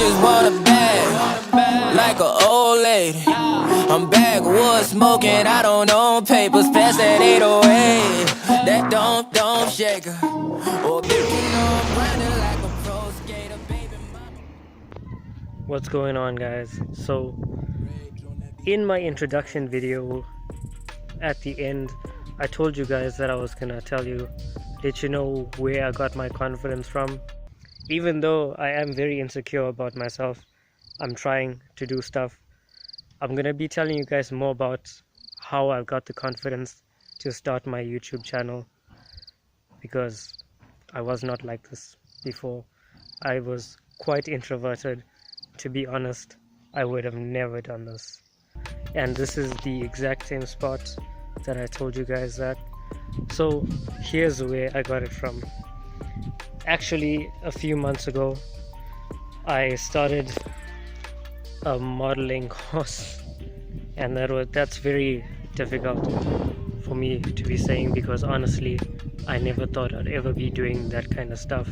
just want a bag, like an old lady. I'm backwoods smoking, I don't own papers. Pass that 808, that don't shake her. Or I'm grinding like a pro skater, baby mama. What's going on, guys? So in my introduction video at the end, I told you guys that I was gonna let you know where I got my confidence from. Even though I am very insecure about myself, I'm trying to do stuff. I'm gonna be telling you guys more about how I got the confidence to start my YouTube channel, because I was not like this before. I was quite introverted. To be honest, I would have never done this. And this is the exact same spot that I told you guys that. So here's where I got it from. Actually, a few months ago, I started a modeling course, and that's very difficult for me to be saying, because honestly, I never thought I'd ever be doing that kind of stuff,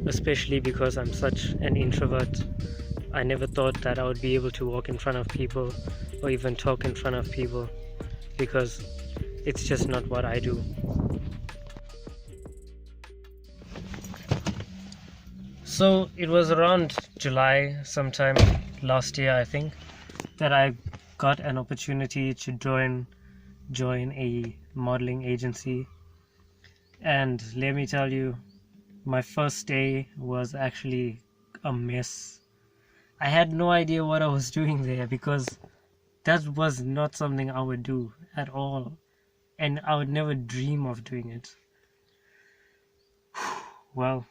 especially because I'm such an introvert. I never thought that I would be able to walk in front of people or even talk in front of people, because it's just not what I do. So it was around July sometime last year, I think, that I got an opportunity to join a modeling agency. And let me tell you, my first day was actually a mess. I had no idea what I was doing there, because that was not something I would do at all, and I would never dream of doing it. Well,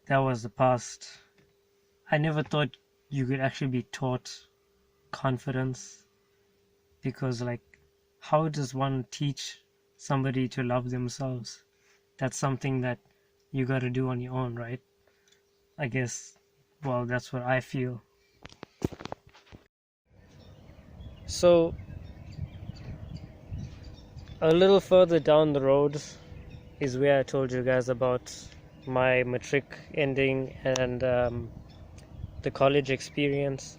that was the past. I never thought you could actually be taught confidence, because how does one teach somebody to love themselves? That's something that you gotta do on your own, right? I guess, well, that's what I feel. So a little further down the road is where I told you guys about my matric ending and the college experience.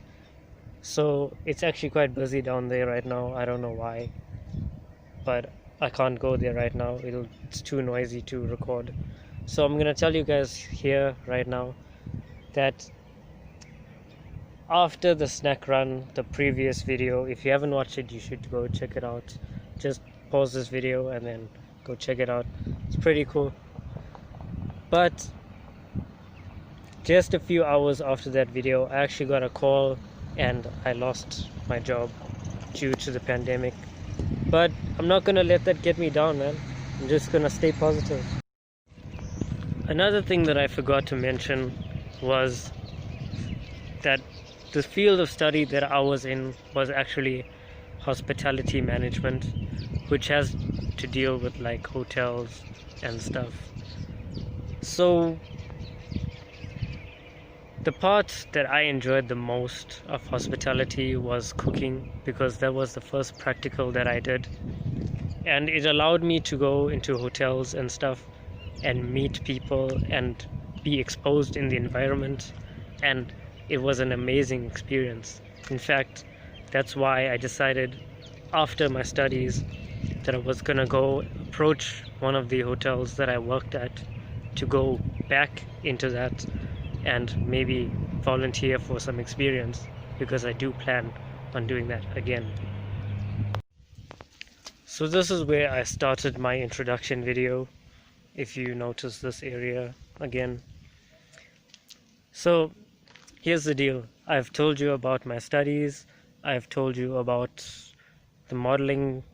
So it's actually quite busy down there right now. I don't know why, but I can't go there right now. It's too noisy to record. So I'm gonna tell you guys here right now that after the snack run, the previous video, if you haven't watched it, you should go check it out. Just pause this video and then go check it out. It's pretty cool. But just a few hours after that video, I actually got a call and I lost my job due to the pandemic. But I'm not gonna let that get me down, man. I'm just gonna stay positive. Another thing that I forgot to mention was that the field of study that I was in was actually hospitality management, which has to deal with hotels and stuff. So the part that I enjoyed the most of hospitality was cooking, because that was the first practical that I did, and it allowed me to go into hotels and stuff and meet people and be exposed in the environment, and it was an amazing experience. In fact, that's why I decided after my studies that I was gonna go approach one of the hotels that I worked at to go back into that and maybe volunteer for some experience, because I do plan on doing that again. So this is where I started my introduction video, if you notice this area again. So here's the deal. I've told you about my studies, I've told you about the modeling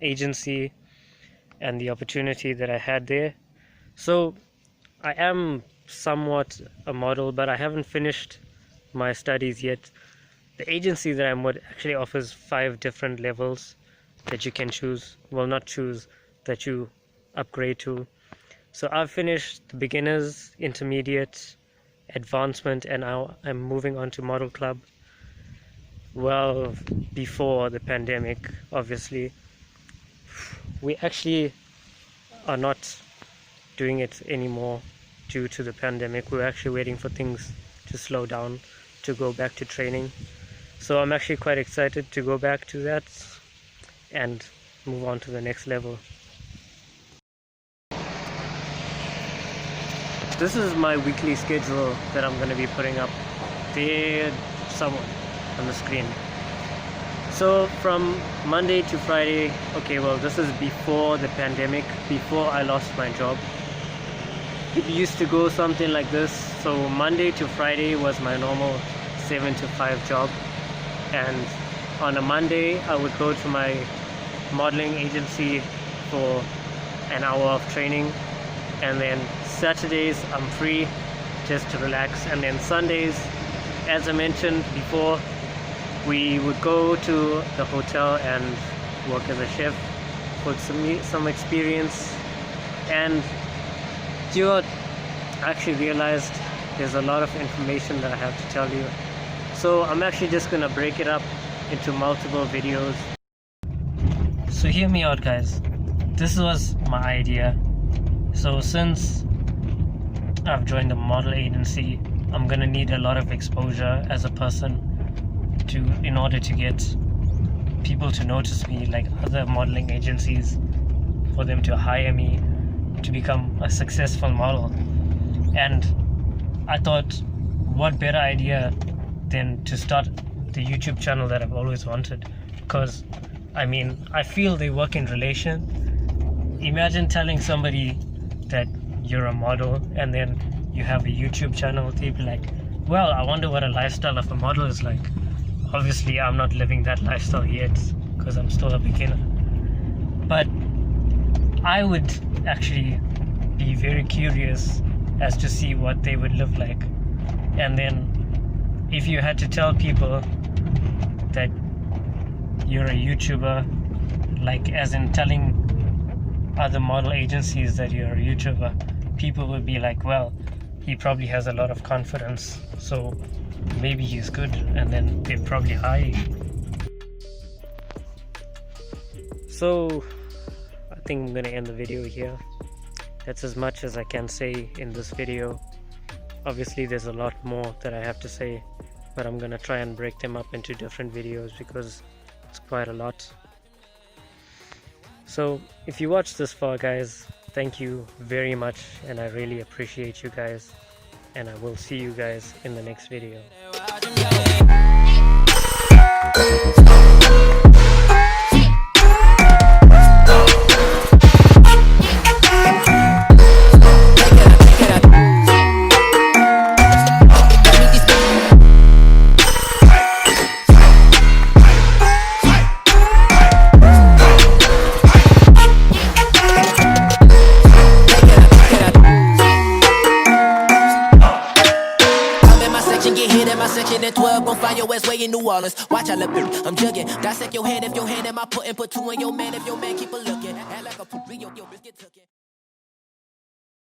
agency and the opportunity that I had there. So I am somewhat a model, but I haven't finished my studies yet. The agency that I'm with actually offers 5 different levels that you can choose. Well, not choose, that you upgrade to. So I've finished the beginners, intermediate, advancement, and now I'm moving on to model club. Well, before the pandemic, obviously. We actually are not doing it anymore due to the pandemic. We're actually waiting for things to to slow down to go back to training. So I'm actually quite excited to go back to that and move on to the next level. This is my weekly schedule that I'm going to be putting up there somewhere on the screen. So from Monday to Friday, okay, well, this is before the pandemic, before I lost my job. It used to go something like this. So Monday to Friday was my normal 7 to 5 job, and on a Monday I would go to my modeling agency for an hour of training, and then Saturdays I'm free just to relax, and then Sundays, as I mentioned before, we would go to the hotel and work as a chef for some experience. And you know what? I actually realized there's a lot of information that I have to tell you, so I'm actually just gonna break it up into multiple videos. So hear me out, guys. This was my idea. So since I've joined a model agency, I'm gonna need a lot of exposure as a person in order to get people to notice me, like other modeling agencies, for them to hire me to become a successful model. And I thought, what better idea than to start the YouTube channel that I've always wanted, because I mean, I feel they work in relation. Imagine telling somebody that you're a model and then you have a YouTube channel. They'd be like, well, I wonder what a lifestyle of a model is like. Obviously I'm not living that lifestyle yet because I'm still a beginner, but I would actually be very curious as to see what they would look like. And then if you had to tell people that you're a YouTuber, like as in telling other model agencies that you're a YouTuber, people would be like, well, he probably has a lot of confidence, so maybe he's good, and then they'd probably hire you. So I think I'm gonna end the video here. That's as much as I can say in this video. Obviously there's a lot more that I have to say, but I'm gonna try and break them up into different videos because it's quite a lot. So if you watched this far, guys, thank you very much, and I really appreciate you guys, and I will see you guys in the next video. At 12, gon' find your ass way in New Orleans. Watch I look, I'm jugging. Dissect your hand if your hand am I putting, put two in your man if your man keep a looking. Act like a poop, your biscuit took it.